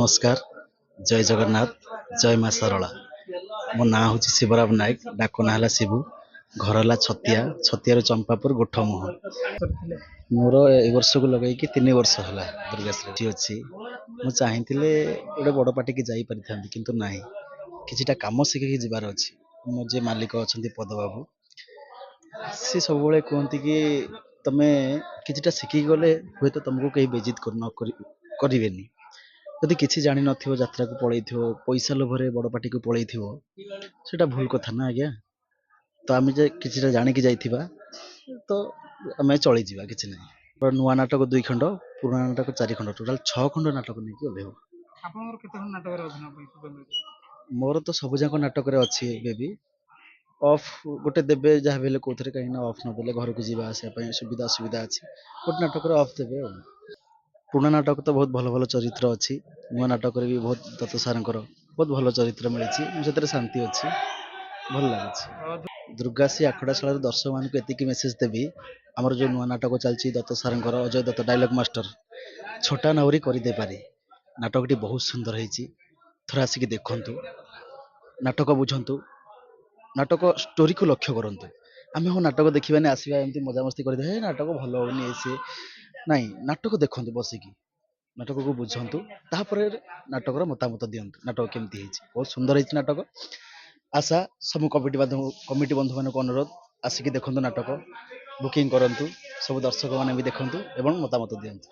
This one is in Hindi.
नमस्कार जय जगन्नाथ जय माँ सरला मो ना हूँ शिवराम नायक डाक ना शिवु घर है छतिया छतिया चंपापुर गोठमुह मोर ए वर्ष को लगे कि 3 वर्ष है दुर्गाश्री अच्छी मुझे चाहिए गोटे बड़ पार्टी की जाई पारि था किंतु नहीं किछिटा काम शिखिकी जीवार अच्छी मो जे मालिक अच्छा पदबाबू सी सब कहते कि तमें किछिटा शिखिकी गले हुए तो तुमको कहीं बेजित करेनि जदि किसी जान नथिबो यात्रा को पळेइथिबो पैसा लोभरे बड़ पार्टी को पळेइथिबो सेटा भूल कथा ना आज्ञा तो आम जे किछिटा जानिकी जाइथिबा तो आम चली जावा किछि नै पर नुआ नाटक 2 खंड पुराना नाटक 4 खंड टोटाल 6 खंड नाटक नहीं ओल्हेब ଆପଣଙ୍କର କେତେ ଖଣ୍ଡ ନାଟକରେ ଅଭିନୟ ପାଇଁ ସୁଯୋଗ ମିଳିଛି? मोर तो सब जाक नाटक अच्छी बेबी अफ गोटे देवे जहाँ भी कौन कहीं अफ नदेले घर को जावा आसापी सुविधा असुविधा अच्छी गोटे नाटक अफ देवे पुराना नाटक तो बहुत भल भल चरित्र अच्छी नुआ नाटक भी बहुत दत्त सार बहुत भल चरित्र मिली शांति अच्छी भल लगे दुर्गाश्री आखड़ाशाला दर्शक मान को मेसेज देवी आमर जो नुआ नाटक चलती दत्त सार अजय दत्त डायलॉग मास्टर छोटा नाउरी करदे पारे नाटकटी बहुत सुंदर है थोड़ा आसिक देखु नाटक बुझंतु नाटक स्टोरी को लक्ष्य करंतु आम हाँ नाटक देखा आसवा एमती मजामस्ती कर नाटक भल होनी सी नाई नाटक देखु बसिकी नाटक को बुझंतु तापर नाटक मतामत दिंतु नाटक केमती बहुत सुंदर है नाटक आशा सब कमिटी बंधु मान अनुरोध आसिक देखु नाटक बुकिंग करंतु सब दर्शक मैंने भी देखु एवं मतामत दिंतु।